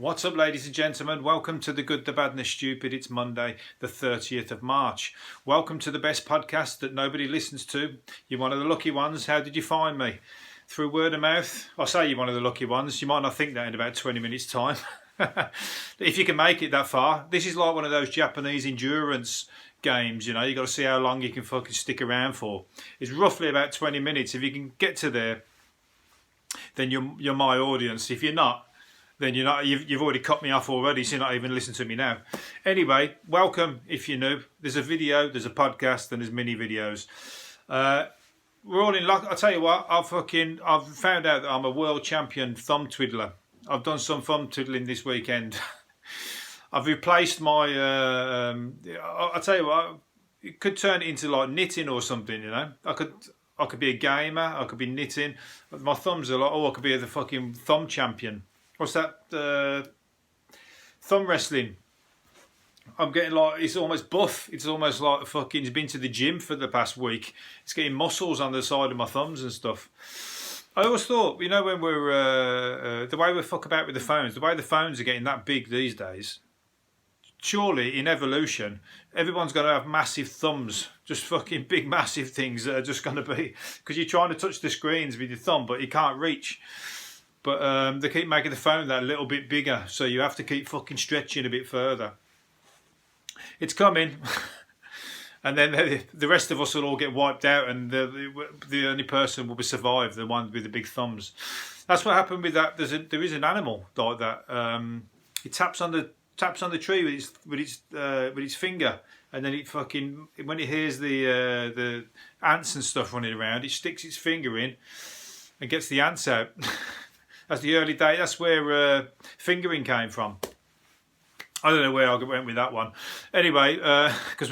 What's up, ladies and gentlemen? Welcome to The Good, The Bad and The Stupid. It's Monday, the 30th of March. Welcome to the best podcast that nobody listens to. You're one of the lucky ones. How did you find me? Through word of mouth? I'll say you're one of the lucky ones. You might not think that in about 20 minutes' time. If you can make it that far. This is like one of those Japanese endurance games, you know. You've got to see how long you can fucking stick around for. It's roughly about 20 minutes. If you can get to there, then you're my audience. If you're not, then you're not. You've already cut me off already, so you're not even listening to me now. Anyway, welcome if you're new. There's a video, there's a podcast, and there's mini videos. We're all in luck. I'll tell you what. I've found out that I'm a world champion thumb twiddler. I've done some thumb twiddling this weekend. I've replaced my. I'll tell you what. It could turn it into like knitting or something. You know, I could be a gamer. I could be knitting. My thumbs are like. Oh, I could be the fucking thumb champion. What's that? Thumb wrestling. I'm getting like, it's almost buff. It's almost like fucking, he's been to the gym for the past week. It's getting muscles on the side of my thumbs and stuff. I always thought, you know, when we're, the way we fuck about with the phones, the way the phones are getting that big these days, surely in evolution, everyone's going to have massive thumbs. Just fucking big, massive things that are just going to be, because you're trying to touch the screens with your thumb, but you can't reach. But they keep making the phone that little bit bigger, so you have to keep fucking stretching a bit further. It's coming. And then the rest of us will all get wiped out, and the only person will be survived, the one with the big thumbs. That's what happened with that. There is an animal like that. It taps on the tree with its finger, and then it fucking, when it hears the ants and stuff running around, it sticks its finger in and gets the ants out. That's the early day. That's where fingering came from. I don't know where I went with that one. Anyway, because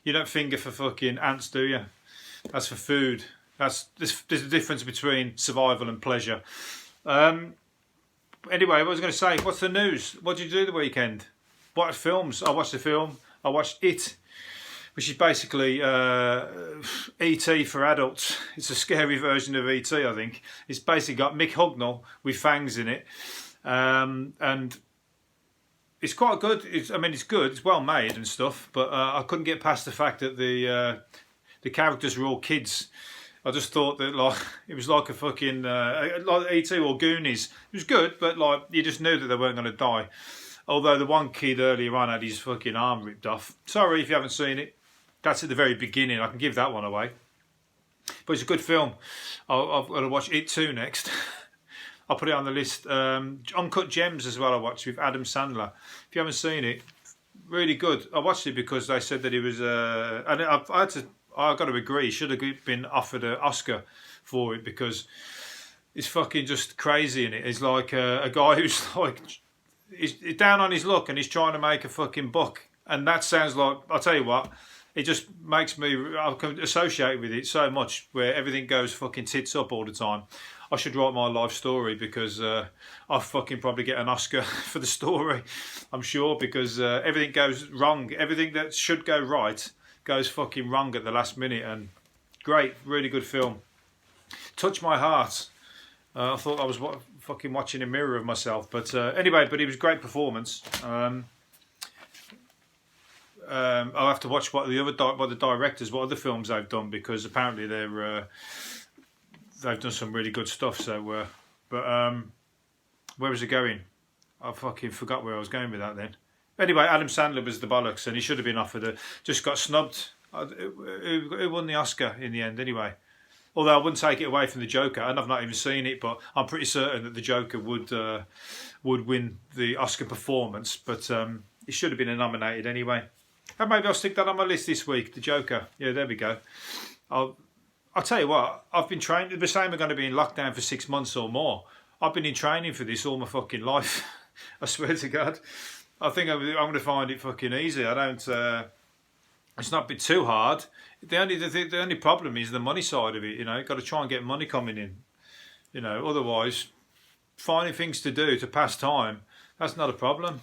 you don't finger for fucking ants, do you? That's for food. There's a difference between survival and pleasure. Anyway, what was I going to say? What's the news? What did you do the weekend? What films? I watched a film. I watched It, which is basically E.T. for adults. It's a scary version of E.T., I think. It's basically got Mick Hucknall with fangs in it. And it's quite good. It's good. It's well made and stuff. But I couldn't get past the fact that the characters were all kids. I just thought that like it was like a fucking like E.T. or Goonies. It was good, but like you just knew that they weren't going to die. Although the one kid earlier on had his fucking arm ripped off. Sorry if you haven't seen it. That's at the very beginning. I can give that one away. But it's a good film. I've got to watch It 2 next. I'll put it on the list. Uncut Gems as well I watched with Adam Sandler. If you haven't seen it, really good. I watched it because they said that he was... and I've got to agree, he should have been offered an Oscar for it because it's fucking just crazy in it. It's like a guy who's like... He's down on his luck and he's trying to make a fucking buck. And that sounds like... I'll tell you what... It just makes me, I can associate with it so much where everything goes fucking tits up all the time. I should write my life story because I'll fucking probably get an Oscar for the story, I'm sure, because everything goes wrong. Everything that should go right goes fucking wrong at the last minute. And great, really good film. Touched my heart. I thought I was fucking watching a mirror of myself. But anyway, it was a great performance. I'll have to watch what the directors, what other films they've done, because apparently they've done some really good stuff. So, where was it going? I fucking forgot where I was going with that then. Anyway, Adam Sandler was the bollocks, and he should have been offered just got snubbed. Who won the Oscar in the end anyway? Although I wouldn't take it away from the Joker, and I've not even seen it, but I'm pretty certain that the Joker would win the Oscar performance. But he should have been nominated anyway. And maybe I'll stick that on my list this week, the Joker. Yeah, there we go. I'll tell you what, I've been training. They're saying we're going to be in lockdown for 6 months or more. I've been in training for this all my fucking life. I swear to God. I think I'm going to find it fucking easy. I don't... it's not been too hard. The only problem is the money side of it. You know, you've got to try and get money coming in. You know, otherwise, finding things to do to pass time, that's not a problem.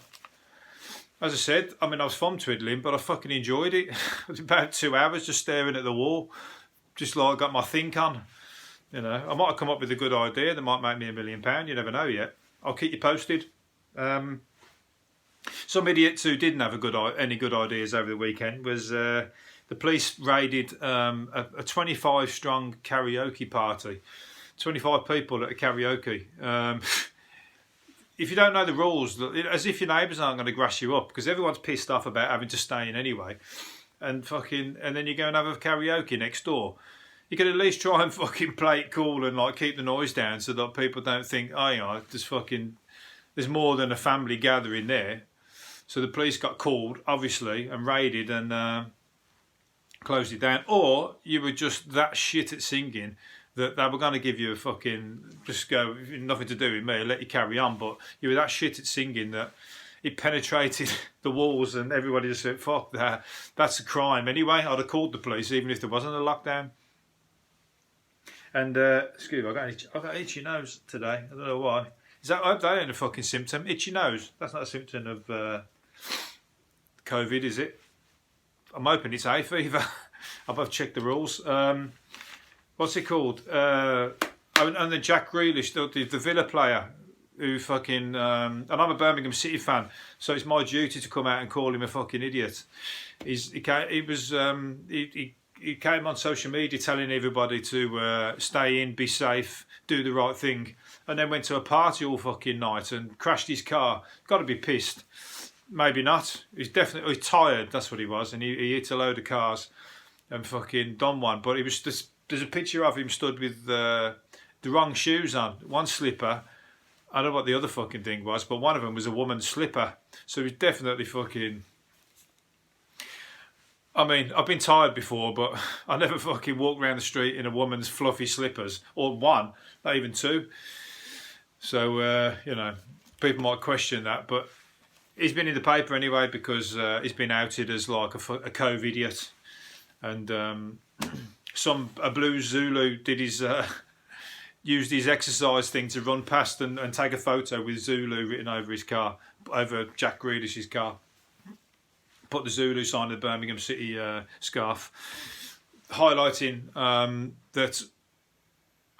As I said, I was thumb twiddling, but I fucking enjoyed it. It was about 2 hours just staring at the wall, just like got my think on. You know, I might have come up with a good idea that might make me £1 million. You never know yet. I'll keep you posted. Some idiots who didn't have any good ideas over the weekend was the police raided a 25 strong karaoke party. 25 people at a karaoke. If you don't know the rules, as if your neighbours aren't going to grass you up, because everyone's pissed off about having to stay in anyway, and then you go and have a karaoke next door. You can at least try and fucking play it cool and like keep the noise down so that people don't think, oh, you know, there's more than a family gathering there. So the police got called, obviously, and raided and closed it down. Or you were just that shit at singing that they were going to give you a fucking, just go, nothing to do with me, let you carry on. But you were that shit at singing that it penetrated the walls and everybody just said, fuck that, that's a crime. Anyway, I'd have called the police even if there wasn't a lockdown. And, excuse me, I've got itchy nose today. I don't know why. I hope that ain't a fucking symptom. Itchy nose. That's not a symptom of COVID, is it? I'm hoping it's hay fever. I've checked the rules. What's it called? And the Jack Grealish, the Villa player, who fucking... and I'm a Birmingham City fan, so it's my duty to come out and call him a fucking idiot. He came on social media telling everybody to stay in, be safe, do the right thing, and then went to a party all fucking night and crashed his car. Got to be pissed. Maybe not. He's tired, that's what he was, and he hit a load of cars and fucking done one. But he was just, there's a picture of him stood with the wrong shoes on, one slipper. I don't know what the other fucking thing was, but one of them was a woman's slipper. So he's definitely fucking... I mean, I've been tired before, but I never fucking walk around the street in a woman's fluffy slippers, or one, not even two. So, you know, people might question that, but he's been in the paper anyway because he's been outed as like a COVID idiot. And a blue Zulu did his used his exercise thing to run past and take a photo with Zulu written over his car, over Jack Grealish's car. Put the Zulu sign of the Birmingham City scarf, highlighting that,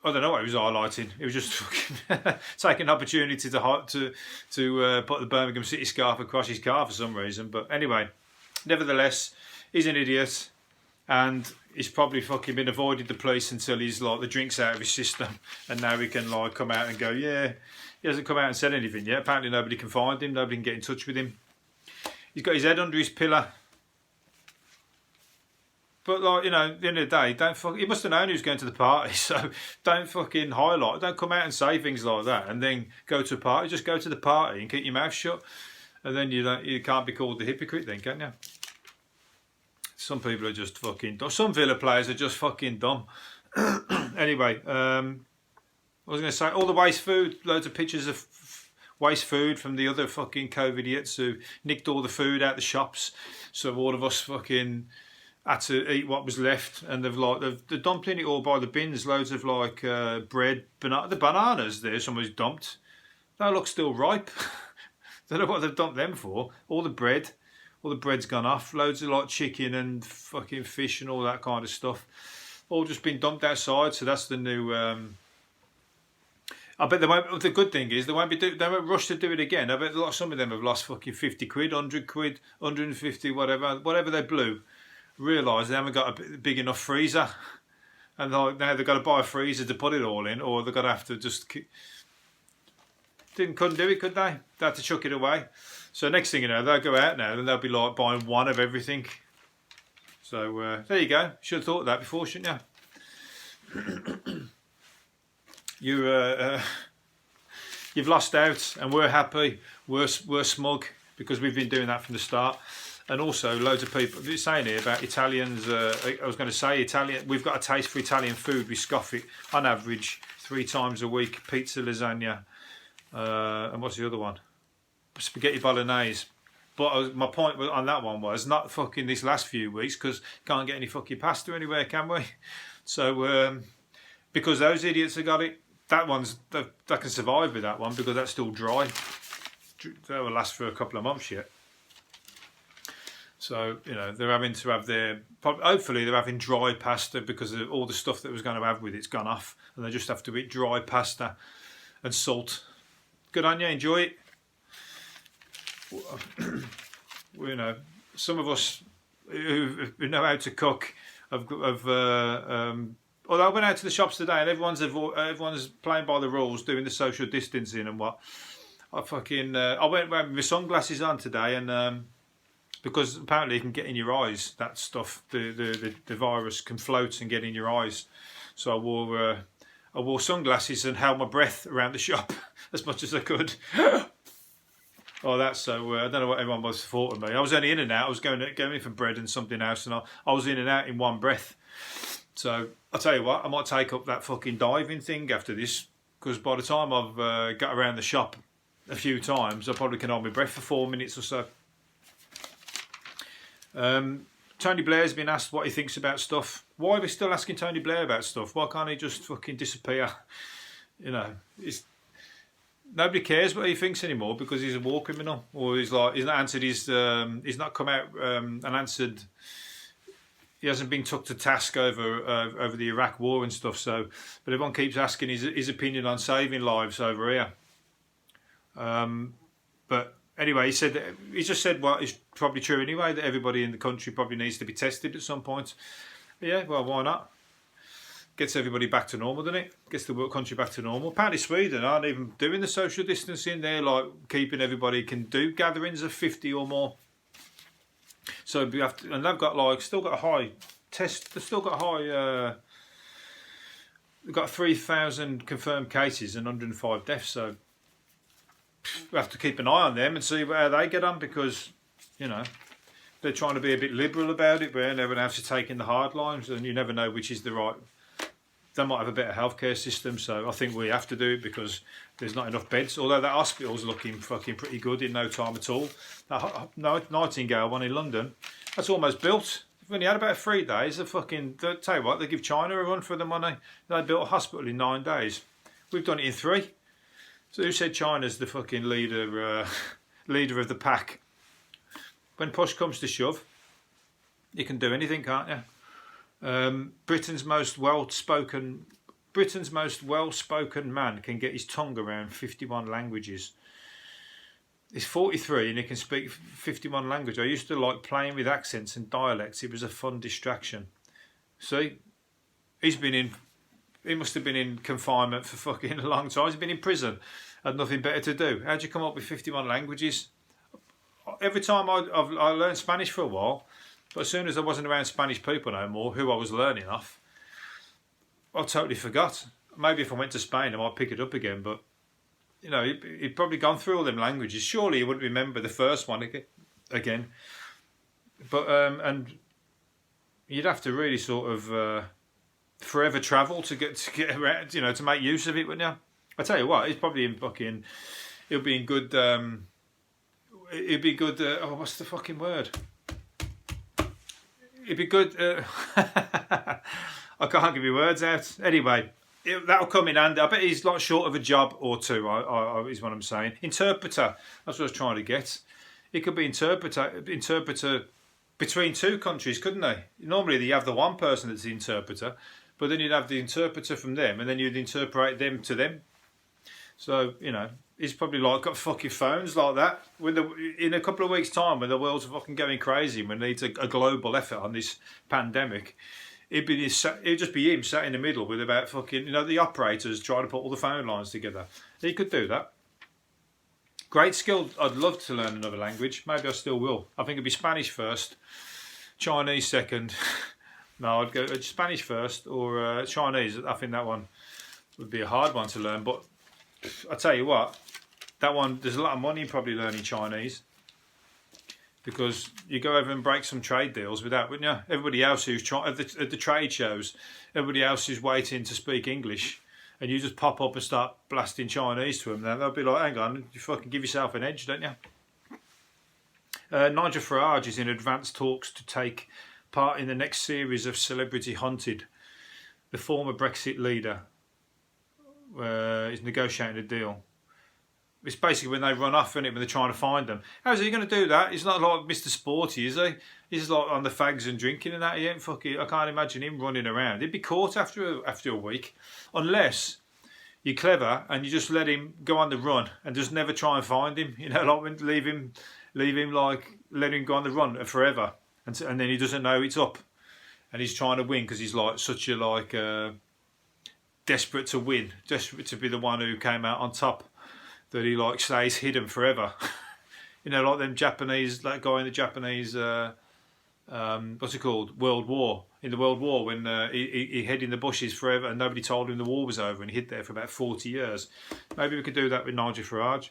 I don't know what he was highlighting. It was just fucking taking an opportunity to put the Birmingham City scarf across his car for some reason. But anyway, nevertheless, he's an idiot, and he's probably fucking been avoided the police until he's like the drink's out of his system, and now he can like come out and go, yeah, he hasn't come out and said anything yet. Apparently nobody can find him, nobody can get in touch with him. He's got his head under his pillow. But, like, you know, at the end of the day, he must have known he was going to the party, so don't fucking don't come out and say things like that and then go to a party. Just go to the party and keep your mouth shut. And then you can't be called the hypocrite then, can you? Some people are just fucking dumb. Some Villa players are just fucking dumb. Anyway, I was going to say, all the waste food, loads of pictures of waste food from the other fucking COVID idiots who nicked all the food out the shops, so all of us fucking had to eat what was left, and they're dumping it all by the bins. Loads of like bread, the bananas there somebody's dumped. They look still ripe. Don't know what they've dumped them for. All the bread's gone off. Loads of like chicken and fucking fish and all that kind of stuff, all just been dumped outside. So that's the new. I bet they won't. The good thing is they won't rush to do it again. I bet some of them have lost fucking 50 quid, 100 quid, 150, whatever they blew. Realise they haven't got a big enough freezer, and now they've got to buy a freezer to put it all in, or they're going to have to just couldn't do it, could they? They had to chuck it away. So next thing you know, they'll go out now and they'll be like buying one of everything. So there you go. Should have thought of that before, shouldn't you? You've lost out, and we're happy. We're smug because we've been doing that from the start. And also, loads of people saying here about Italians. I was going to say Italian. We've got a taste for Italian food. We scoff it on average 3 times a week. Pizza, lasagna, and what's the other one? Spaghetti bolognese. But my point on that one was not fucking this last few weeks because can't get any fucking pasta anywhere, can we? So because those idiots have got it. That they can survive with that one because that's still dry. That will last for a couple of months yet. So, you know, they're having to have hopefully they're having dry pasta because of all the stuff that was going to have with it's gone off, and they just have to eat dry pasta and salt. Good on you, enjoy it. you know, some of us who know how to cook although I went out to the shops today and everyone's playing by the rules, doing the social distancing and what. I went with my sunglasses on today, and because apparently it can get in your eyes. That stuff, the virus can float and get in your eyes. So I wore sunglasses and held my breath around the shop as much as I could. Oh, that's so. I don't know what everyone was thought of me. I was only in and out. I was going in for bread and something else, and I was in and out in one breath. So I'll tell you what, I might take up that fucking diving thing after this, because by the time I've got around the shop a few times, I probably can hold my breath for 4 minutes or so. Tony Blair's been asked what he thinks about stuff. Why are we still asking Tony Blair about stuff? Why can't he just fucking disappear? You know, nobody cares what he thinks anymore because he's a war criminal, or he's not answered his. He's not come out and answered. He hasn't been took to task over the Iraq war and stuff. So, but everyone keeps asking his opinion on saving lives over here. But anyway, he just said what is probably true anyway, that everybody in the country probably needs to be tested at some point. But yeah, well, why not? Gets everybody back to normal, doesn't it? Gets the country back to normal. Apparently Sweden aren't even doing the social distancing. They're like keeping everybody can do gatherings of 50 or more. So we have to, and they've got still got a high test. They've still got a high. They've got 3,000 confirmed cases and 105 deaths. So we have to keep an eye on them and see how they get on, because you know they're trying to be a bit liberal about it, but everyone else is taking the hard lines, and you never know which is the right. They might have a better healthcare system, so I think we have to do it because there's not enough beds. Although that hospital's looking fucking pretty good in no time at all. That Nightingale one in London, that's almost built. We've only had about 3 days. They'll tell you what, they give China a run for the money. They built a hospital in 9 days. We've done it in 3. So who said China's the fucking leader of the pack? When push comes to shove, you can do anything, can't you? Britain's most well-spoken man can get his tongue around 51 languages. He's 43 and he can speak 51 languages. I used to like playing with accents and dialects. It was a fun distraction. See, he must have been in confinement for fucking a long time. He's been in prison, had nothing better to do. How'd you come up with 51 languages? Every time I learned Spanish for a while, but as soon as I wasn't around Spanish people no more, who I was learning off, I totally forgot. Maybe if I went to Spain, I might pick it up again. But you know, he'd probably gone through all them languages. Surely he wouldn't remember the first one again. But and you'd have to really sort of forever travel to get around, you know, to make use of it, wouldn't you? I tell you what, he's probably in fucking. He'll be in good. He'd be good. Oh, what's the fucking word? It'd be good. I can't give you words out. Anyway, that'll come in handy. I bet he's like short of a job or two. Is what I'm saying. Interpreter. That's what I was trying to get. He could be interpreter between two countries, couldn't they? Normally, you have the one person that's the interpreter, but then you'd have the interpreter from them, and then you'd interpret them to them. So you know, he's probably like got fucking phones like that. In a couple of weeks' time, when the world's fucking going crazy, when it needs a global effort on this pandemic, it'd just be him sat in the middle with about fucking, you know, the operators trying to put all the phone lines together. He could do that. Great skill. I'd love to learn another language. Maybe I still will. I think it'd be Spanish first, Chinese second. No, I'd go Spanish first or Chinese. I think that one would be a hard one to learn, but I tell you what, that one, there's a lot of money in probably learning Chinese, because you go over and break some trade deals with that, wouldn't you? Everybody else who's at the trade shows, everybody else who's waiting to speak English, and you just pop up and start blasting Chinese to them, then they'll be like, hang on, you fucking give yourself an edge, don't you? Nigel Farage is in advanced talks to take part in the next series of Celebrity Hunted. The former Brexit leader is negotiating a deal. It's basically when they run off, isn't it, when they're trying to find them. How's he going to do that? He's not like Mr. Sporty, is he? He's like on the fags and drinking and that. He ain't fucking. I can't imagine him running around. He'd be caught after a week, unless you're clever and you just let him go on the run and just never try and find him. You know, like leave him Leave him let him go on the run forever, and then he doesn't know it's up, and he's trying to win because he's such a desperate to win, desperate to be the one who came out on top, that he stays hidden forever. Like them Japanese, that guy in the Japanese, what's it called? World War. In the World War, when he hid in the bushes forever and nobody told him the war was over, and he hid there for about 40 years. Maybe we could do that with Nigel Farage.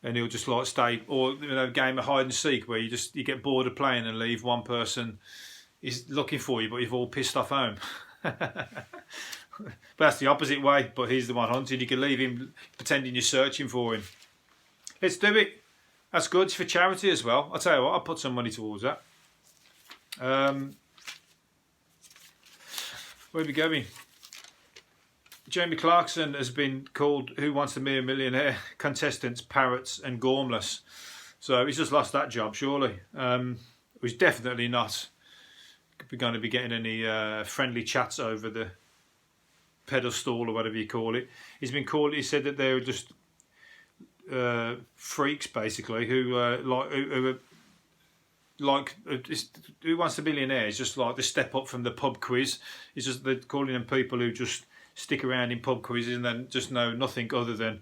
And he'll just stay, or game of hide and seek where you get bored of playing and leave one person is looking for you, but you've all pissed off home. But that's the opposite way. But he's the one hunted. You can leave him pretending you're searching for him. Let's do it. That's good. It's for charity as well. I'll tell you what, I'll put some money towards that. Where are we going? Jamie Clarkson has been called Who Wants to Be a Millionaire contestants, parrots and gormless. So he's just lost that job, surely. He's definitely not going to be getting any friendly chats over the pedestal or whatever you call it. He said that they were just freaks, basically, who Who Wants to Be a Millionaire is just the step up from the pub quiz. It's just they're calling them people who just stick around in pub quizzes and then just know nothing other than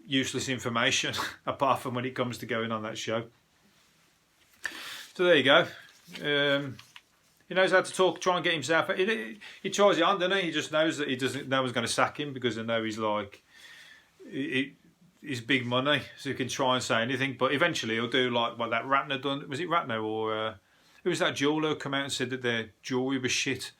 useless information apart from when it comes to going on that show. So there you go. He knows how to talk, try and get himself. He tries it on, doesn't he? He just knows that no one's going to sack him because they know he's big money, so he can try and say anything. But eventually he'll do what that Ratner done. Was it Ratner or who was that jeweler who came out and said that their jewellery was shit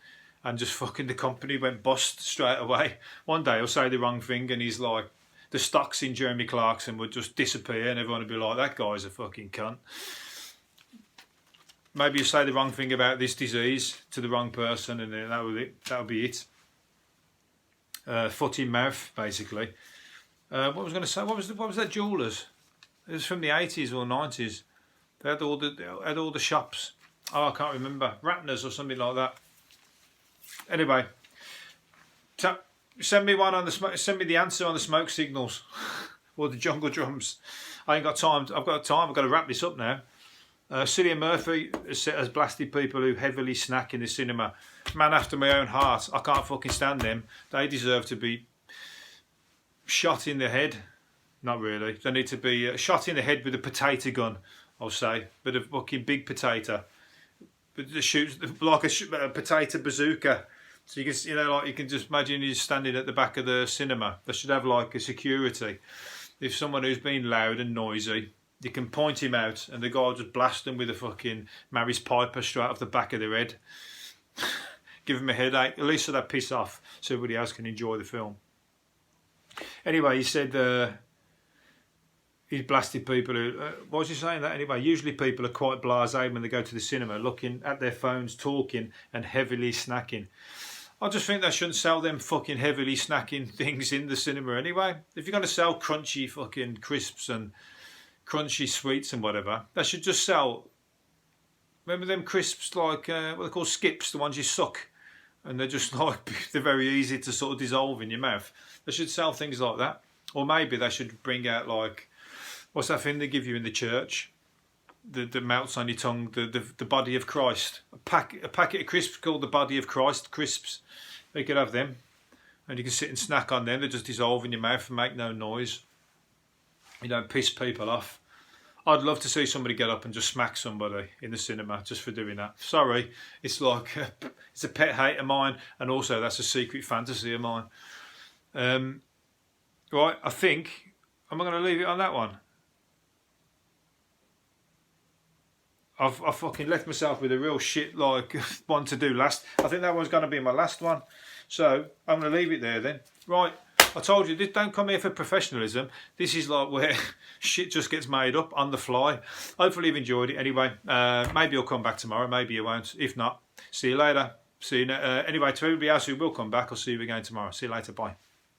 and just fucking the company went bust straight away? One day he'll say the wrong thing and he's the stocks in Jeremy Clarkson would just disappear and everyone would be like, that guy's a fucking cunt. Maybe you say the wrong thing about this disease to the wrong person and then that would be it. Foot in mouth, basically. What was I going to say? What was that jewellers? It was from the 80s or 90s. They had all the shops. Oh, I can't remember. Ratner's or something like that. Anyway, send me send me the answer on the smoke signals or the jungle drums. I ain't got time. I've got to wrap this up now. Cillian Murphy has blasted people who heavily snack in the cinema. Man after my own heart. I can't fucking stand them. They deserve to be shot in the head. Not really. They need to be shot in the head with a potato gun, I'll say. But a fucking big potato. But it shoots like a potato bazooka. So you can, you can just imagine you standing at the back of the cinema. They should have a security. If someone who's been loud and noisy, you can point him out and the guy will just blast them with a fucking Maris Piper straight off the back of their head. Give them a headache. At least so they piss off so everybody else can enjoy the film. Anyway, he said he's blasted people who... what was he saying that anyway? Usually people are quite blasé when they go to the cinema, looking at their phones, talking and heavily snacking. I just think they shouldn't sell them fucking heavily snacking things in the cinema anyway. If you're going to sell crunchy fucking crisps and crunchy sweets and whatever, they should just sell... Remember them crisps what they're called, skips, the ones you suck? And they're just they're very easy to sort of dissolve in your mouth. They should sell things like that. Or maybe they should bring out what's that thing they give you in the church? That melts on your tongue, the body of Christ. A packet of crisps called the body of Christ crisps. You could have them. And you can sit and snack on them. They just dissolve in your mouth and make no noise. You don't piss people off. I'd love to see somebody get up and just smack somebody in the cinema just for doing that. Sorry, it's it's a pet hate of mine, and also that's a secret fantasy of mine. Right, I think I'm going to leave it on that one. I've fucking left myself with a real shit one to do last. I think that one's going to be my last one. So I'm going to leave it there then. Right. I told you, don't come here for professionalism. This is where shit just gets made up on the fly. Hopefully you've enjoyed it. Anyway, maybe you'll come back tomorrow. Maybe you won't. If not, see you later. Anyway, to everybody else who will come back, I'll see you again tomorrow. See you later. Bye.